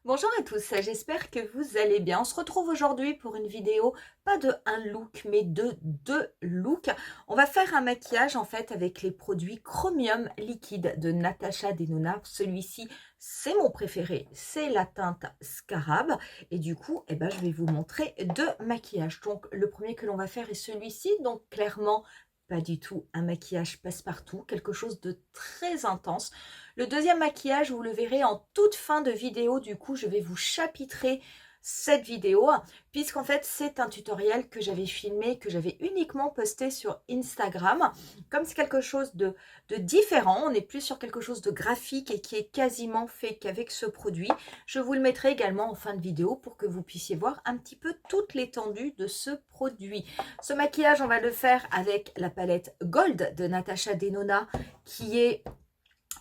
Bonjour à tous, j'espère que vous allez bien. On se retrouve aujourd'hui pour une vidéo, pas de un look, mais de deux looks. On va faire un maquillage en fait avec les produits Chromium liquide de Natasha Denona. Celui-ci, c'est mon préféré, c'est la teinte Scarab. Et du coup, je vais vous montrer deux maquillages. Donc, le premier que l'on va faire est celui-ci. Donc, clairement, pas du tout un maquillage passe-partout, quelque chose de très intense. Le deuxième maquillage, vous le verrez en toute fin de vidéo. Du coup, je vais vous chapitrer cette vidéo, puisqu'en fait, c'est un tutoriel que j'avais filmé, que j'avais uniquement posté sur Instagram. Comme c'est quelque chose de différent, on est plus sur quelque chose de graphique et qui est quasiment fait qu'avec ce produit. Je vous le mettrai également en fin de vidéo pour que vous puissiez voir un petit peu toute l'étendue de ce produit. Ce maquillage, on va le faire avec la palette Gold de Natasha Denona, qui est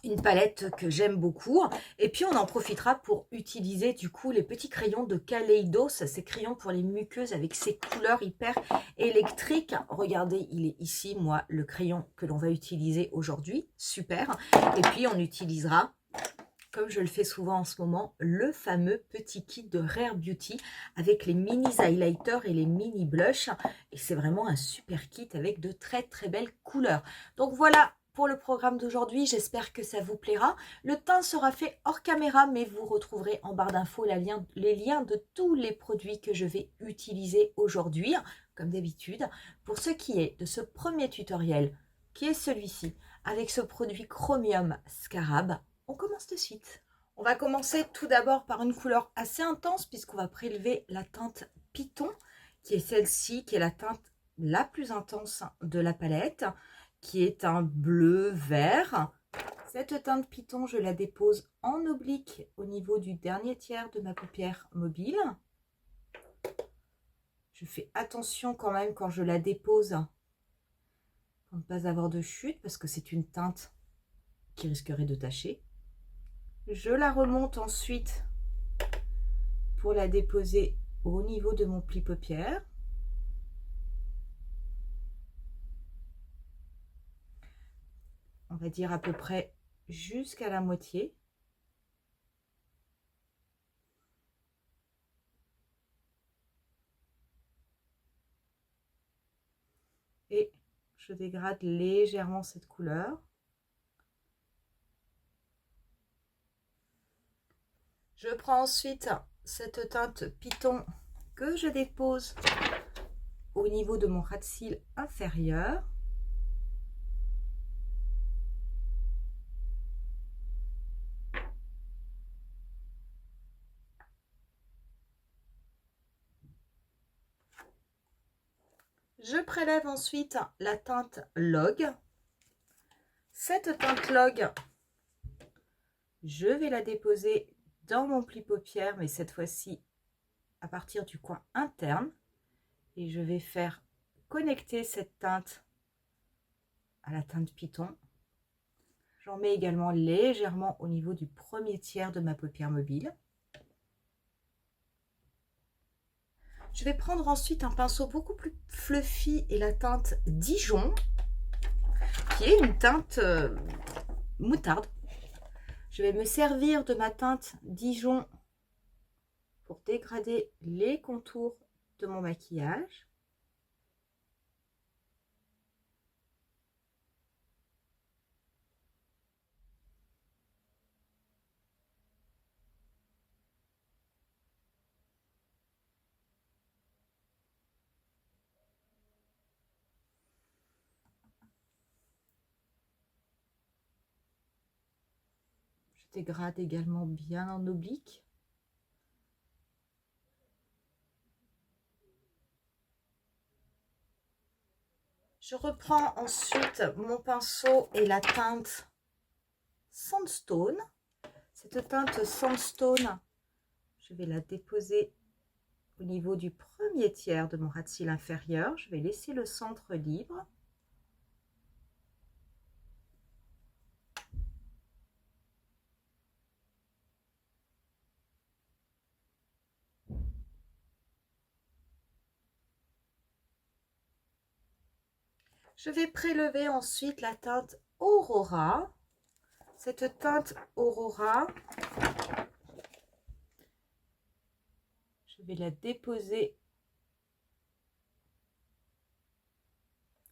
une palette que j'aime beaucoup. Et puis, on en profitera pour utiliser du coup les petits crayons de Kaleidos, ces crayons pour les muqueuses avec ces couleurs hyper électriques. Regardez, il est ici, moi, le crayon que l'on va utiliser aujourd'hui. Super. Et puis, on utilisera, comme je le fais souvent en ce moment, le fameux petit kit de Rare Beauty avec les mini highlighters et les mini blushs. Et c'est vraiment un super kit avec de très très belles couleurs. Donc voilà pour le programme d'aujourd'hui, j'espère que ça vous plaira. Le teint sera fait hors caméra, mais vous retrouverez en barre d'infos les liens de tous les produits que je vais utiliser aujourd'hui, comme d'habitude. Pour ce qui est de ce premier tutoriel, qui est celui-ci, avec ce produit Chromium Scarab, on commence de suite. On va commencer tout d'abord par une couleur assez intense, puisqu'on va prélever la teinte Python, qui est celle-ci, qui est la teinte la plus intense de la palette, qui est un bleu vert. Cette teinte Python, je la dépose en oblique au niveau du dernier tiers de ma paupière mobile. Je fais attention quand même quand je la dépose pour ne pas avoir de chute, parce que c'est une teinte qui risquerait de tacher. Je la remonte ensuite pour la déposer au niveau de mon pli paupière. On va dire à peu près jusqu'à la moitié. Et je dégrade légèrement cette couleur. Je prends ensuite cette teinte Python que je dépose au niveau de mon ras de cils inférieur. Je prélève ensuite la teinte Log. Cette teinte Log, je vais la déposer dans mon pli paupière, mais cette fois-ci à partir du coin interne. Et je vais faire connecter cette teinte à la teinte Python. J'en mets également légèrement au niveau du premier tiers de ma paupière mobile. Je vais prendre ensuite un pinceau beaucoup plus fluffy et la teinte Dijon, qui est une teinte moutarde. Je vais me servir de ma teinte Dijon pour dégrader les contours de mon maquillage. Je dégrade également bien en oblique. Je reprends ensuite mon pinceau et la teinte Sandstone. Cette teinte Sandstone, je vais la déposer au niveau du premier tiers de mon ras de cils inférieur. Je vais laisser le centre libre. Je vais prélever ensuite la teinte Aurora. Cette teinte Aurora, Je vais la déposer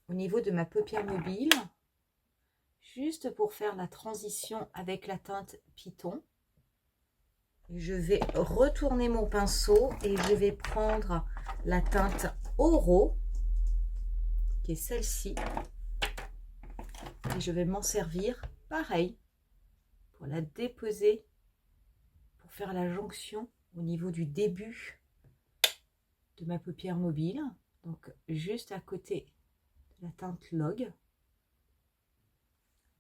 au niveau de ma paupière mobile, juste pour faire la transition avec la teinte Python. Je vais retourner mon pinceau et je vais prendre la teinte Oro, qui est celle-ci. Et je vais m'en servir, pareil, pour la déposer, pour faire la jonction au niveau du début de ma paupière mobile. Donc, juste à côté de la teinte Log.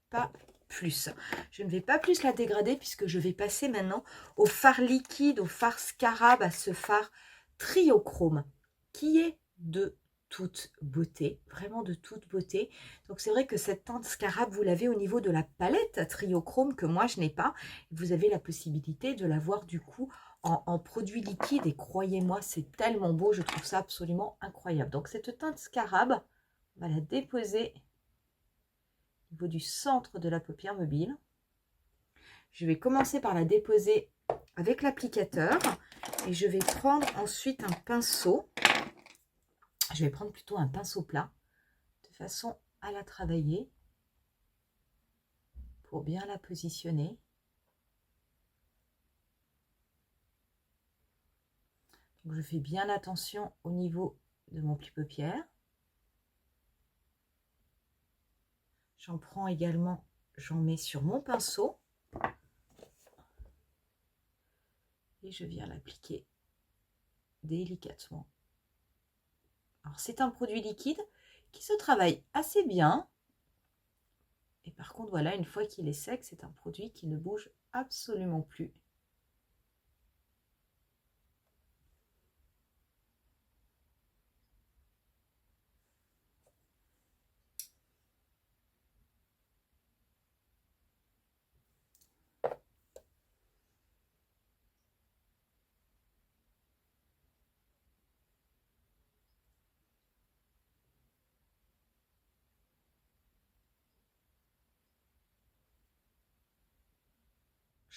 Pas plus. Je ne vais pas plus la dégrader puisque je vais passer maintenant au fard liquide, au fard Scarab, à ce fard Triochrome qui est de toute beauté, vraiment de toute beauté. Donc c'est vrai que cette teinte Scarab, vous l'avez au niveau de la palette Triochrome que moi je n'ai pas. Vous avez la possibilité de l'avoir du coup en produit liquide et croyez-moi, c'est tellement beau, je trouve ça absolument incroyable. Donc cette teinte Scarab, on va la déposer au niveau du centre de la paupière mobile. Je vais commencer par la déposer avec l'applicateur et je vais prendre ensuite un pinceau. Je vais prendre plutôt un pinceau plat de façon à la travailler pour bien la positionner. Donc je fais bien attention au niveau de mon pli-paupière. J'en prends également, j'en mets sur mon pinceau. Et je viens l'appliquer délicatement. Alors c'est un produit liquide qui se travaille assez bien. Et par contre, voilà, une fois qu'il est sec, c'est un produit qui ne bouge absolument plus.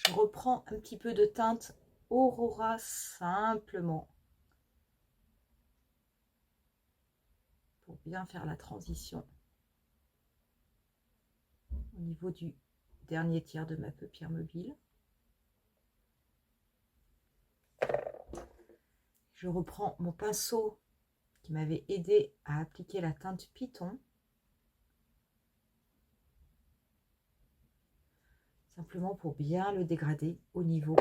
Je reprends un petit peu de teinte Aurora simplement pour bien faire la transition au niveau du dernier tiers de ma paupière mobile. Je reprends mon pinceau qui m'avait aidé à appliquer la teinte Python. Simplement pour bien le dégrader au niveau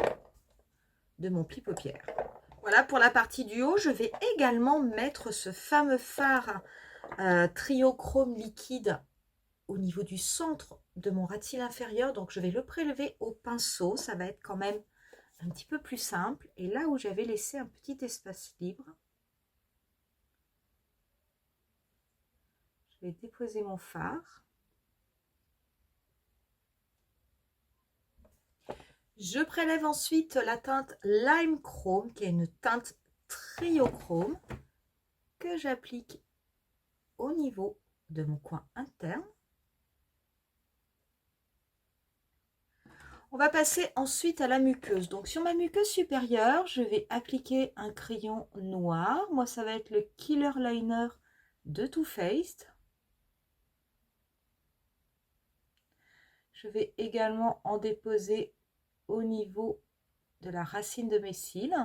de mon pli-paupière. Voilà pour la partie du haut. Je vais également mettre ce fameux fard Triochrome liquide au niveau du centre de mon ras de cils inférieur. Donc je vais le prélever au pinceau. Ça va être quand même un petit peu plus simple. Et là où j'avais laissé un petit espace libre, je vais déposer mon fard. Je prélève ensuite la teinte Lime Chrome, qui est une teinte Triochrome, que j'applique au niveau de mon coin interne. On va passer ensuite à la muqueuse. Donc sur ma muqueuse supérieure, je vais appliquer un crayon noir. Moi, ça va être le Killer Liner de Too Faced. Je vais également en déposer au niveau de la racine de mes cils.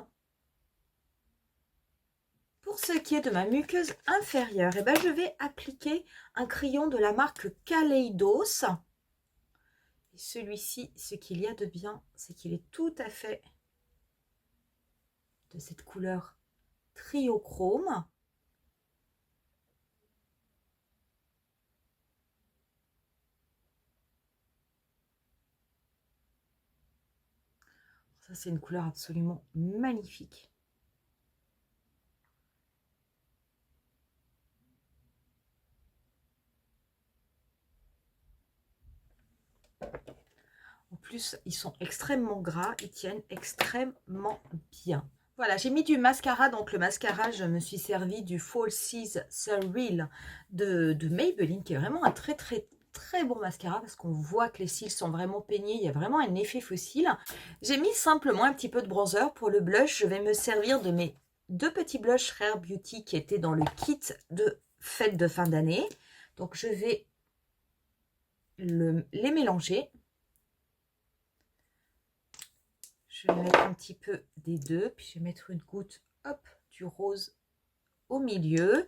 Pour ce qui est de ma muqueuse inférieure, eh ben, je vais appliquer un crayon de la marque Kaleidos. Et celui-ci, ce qu'il y a de bien, c'est qu'il est tout à fait de cette couleur triochrome. Ça, c'est une couleur absolument magnifique. En plus, ils sont extrêmement gras, ils tiennent extrêmement bien. Voilà, j'ai mis du mascara. Donc le mascara, je me suis servi du Falsies Surreal de Maybelline, qui est vraiment un très bon mascara parce qu'on voit que les cils sont vraiment peignés. Il y a vraiment un effet fossile. J'ai mis simplement un petit peu de bronzer. Pour le blush, je vais me servir de mes deux petits blushs Rare Beauty qui étaient dans le kit de fête de fin d'année. Donc, je vais les mélanger. Je vais mettre un petit peu des deux, puis je vais mettre une goutte, hop, du rose au milieu.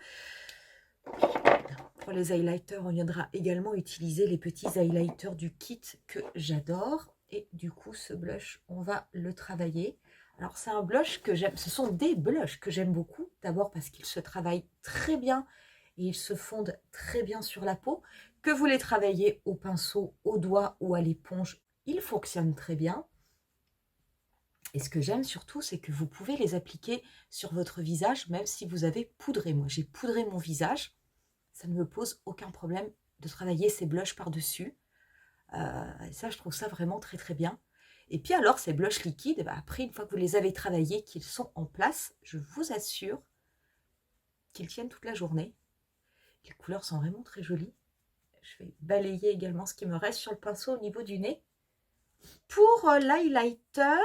Pour les highlighters, on viendra également utiliser les petits highlighters du kit que j'adore. Et du coup, ce blush, on va le travailler. Alors, c'est un blush que j'aime. Ce sont des blushs que j'aime beaucoup. D'abord parce qu'ils se travaillent très bien et ils se fondent très bien sur la peau. Que vous les travaillez au pinceau, au doigt ou à l'éponge, ils fonctionnent très bien. Et ce que j'aime surtout, c'est que vous pouvez les appliquer sur votre visage, même si vous avez poudré. Moi, j'ai poudré mon visage. Ça ne me pose aucun problème de travailler ces blushs par-dessus. Et ça, je trouve ça vraiment très, très bien. Et puis alors, ces blushs liquides, après, une fois que vous les avez travaillés, qu'ils sont en place, je vous assure qu'ils tiennent toute la journée. Les couleurs sont vraiment très jolies. Je vais balayer également ce qui me reste sur le pinceau au niveau du nez. Pour l'highlighter,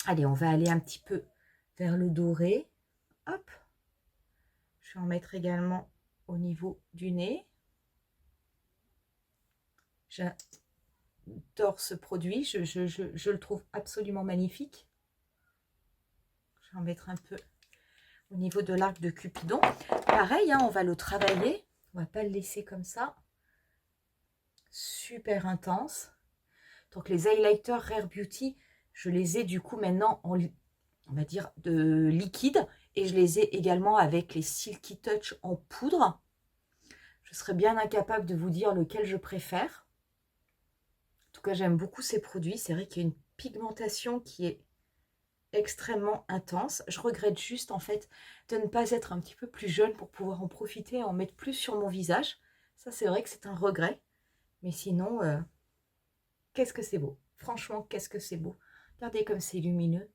allez, on va aller un petit peu vers le doré. Hop. Je vais en mettre également au niveau du nez. J'adore ce produit. Je le trouve absolument magnifique. Je vais en mettre un peu au niveau de l'arc de Cupidon. Pareil, hein, on va le travailler. On ne va pas le laisser comme ça. Super intense. Donc les highlighters Rare Beauty, je les ai du coup maintenant en, on va dire, de liquide. Et je les ai également avec les Silky Touch en poudre. Je serais bien incapable de vous dire lequel je préfère. En tout cas, j'aime beaucoup ces produits. C'est vrai qu'il y a une pigmentation qui est extrêmement intense. Je regrette juste en fait de ne pas être un petit peu plus jeune pour pouvoir en profiter et en mettre plus sur mon visage. Ça, c'est vrai que c'est un regret. Mais sinon, qu'est-ce que c'est beau. Franchement, qu'est-ce que c'est beau. Regardez comme c'est lumineux.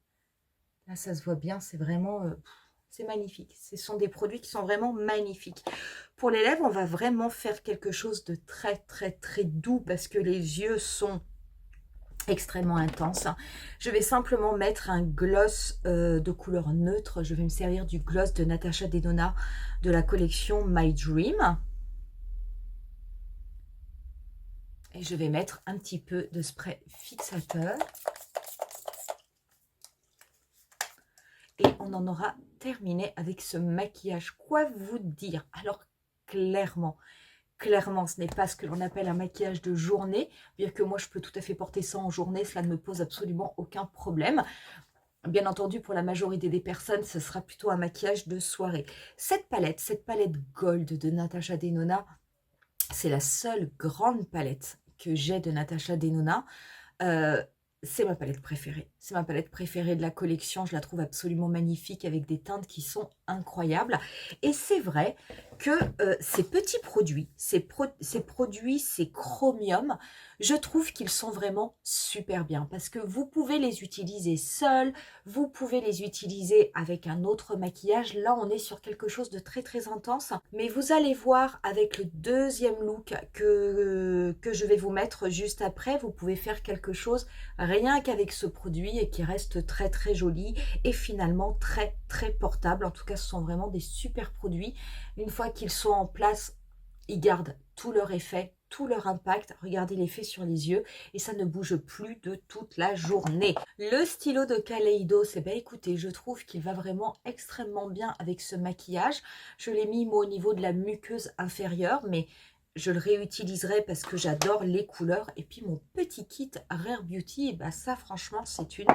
Là, ça se voit bien. C'est vraiment... c'est magnifique. Ce sont des produits qui sont vraiment magnifiques. Pour les lèvres, on va vraiment faire quelque chose de très, très, très doux parce que les yeux sont extrêmement intenses. Je vais simplement mettre un gloss de couleur neutre. Je vais me servir du gloss de Natasha Denona de la collection My Dream. Et je vais mettre un petit peu de spray fixateur. Et on en aura terminé avec ce maquillage. Quoi vous dire? Alors, clairement, ce n'est pas ce que l'on appelle un maquillage de journée. Bien que moi, je peux tout à fait porter ça en journée. Cela ne me pose absolument aucun problème. Bien entendu, pour la majorité des personnes, ce sera plutôt un maquillage de soirée. Cette palette Gold de Natasha Denona, c'est la seule grande palette que j'ai de Natasha Denona. C'est ma palette préférée. C'est ma palette préférée de la collection. Je la trouve absolument magnifique avec des teintes qui sont incroyables. Et c'est vrai que ces petits produits, ces produits, ces chromiums, je trouve qu'ils sont vraiment super bien parce que vous pouvez les utiliser seuls, vous pouvez les utiliser avec un autre maquillage. Là, on est sur quelque chose de très très intense. Mais vous allez voir avec le deuxième look que je vais vous mettre juste après, vous pouvez faire quelque chose rien qu'avec ce produit et qui reste très très joli et finalement très très portable. En tout cas, ce sont vraiment des super produits. Une fois qu'ils sont en place, ils gardent tout leur effet, tout leur impact. Regardez l'effet sur les yeux et ça ne bouge plus de toute la journée. Le stylo de Kaleido, c'est écoutez, je trouve qu'il va vraiment extrêmement bien avec ce maquillage. Je l'ai mis moi au niveau de la muqueuse inférieure, mais je le réutiliserai parce que j'adore les couleurs. Et puis mon petit kit Rare Beauty, ça franchement c'est une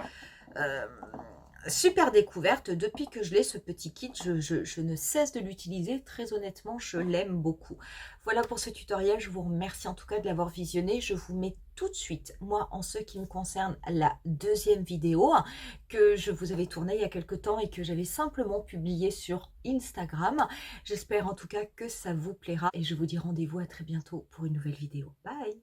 super découverte. Depuis que je l'ai ce petit kit, je ne cesse de l'utiliser. Très honnêtement, je l'aime beaucoup. Voilà pour ce tutoriel. Je vous remercie en tout cas de l'avoir visionné. Je vous mets tout de suite, moi en ce qui me concerne, la deuxième vidéo que je vous avais tournée il y a quelque temps et que j'avais simplement publiée sur Instagram. J'espère en tout cas que ça vous plaira et je vous dis rendez-vous à très bientôt pour une nouvelle vidéo. Bye!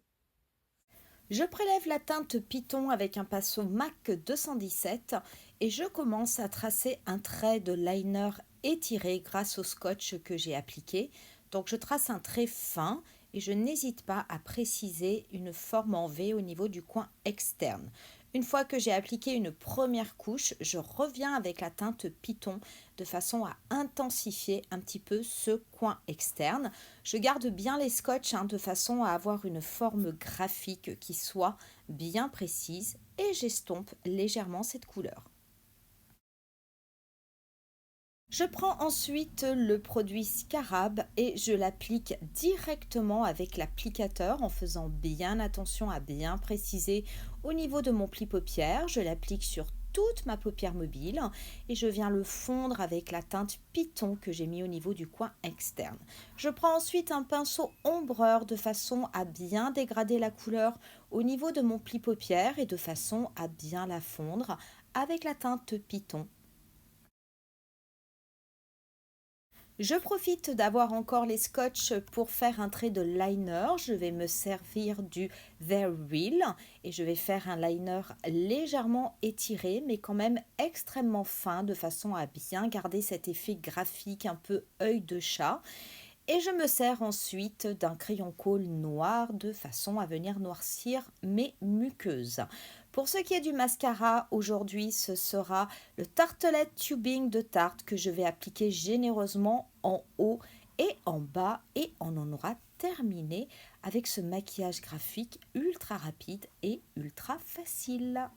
Je prélève la teinte Python avec un pinceau MAC 217 et je commence à tracer un trait de liner étiré grâce au scotch que j'ai appliqué. Donc je trace un trait fin et je n'hésite pas à préciser une forme en V au niveau du coin externe. Une fois que j'ai appliqué une première couche, je reviens avec la teinte Python de façon à intensifier un petit peu ce coin externe. Je garde bien les scotch de façon à avoir une forme graphique qui soit bien précise et j'estompe légèrement cette couleur. Je prends ensuite le produit Scarab et je l'applique directement avec l'applicateur en faisant bien attention à bien préciser au niveau de mon pli paupière. Je l'applique sur toute ma paupière mobile et je viens le fondre avec la teinte Python que j'ai mis au niveau du coin externe. Je prends ensuite un pinceau ombreur de façon à bien dégrader la couleur au niveau de mon pli paupière et de façon à bien la fondre avec la teinte Python. Je profite d'avoir encore les scotch pour faire un trait de liner. Je vais me servir du Very Real et je vais faire un liner légèrement étiré mais quand même extrêmement fin de façon à bien garder cet effet graphique un peu œil de chat. Et je me sers ensuite d'un crayon colle noir de façon à venir noircir mes muqueuses. Pour ce qui est du mascara, aujourd'hui ce sera le Tartelette Tubing de Tarte que je vais appliquer généreusement en haut et en bas et on en aura terminé avec ce maquillage graphique ultra rapide et ultra facile.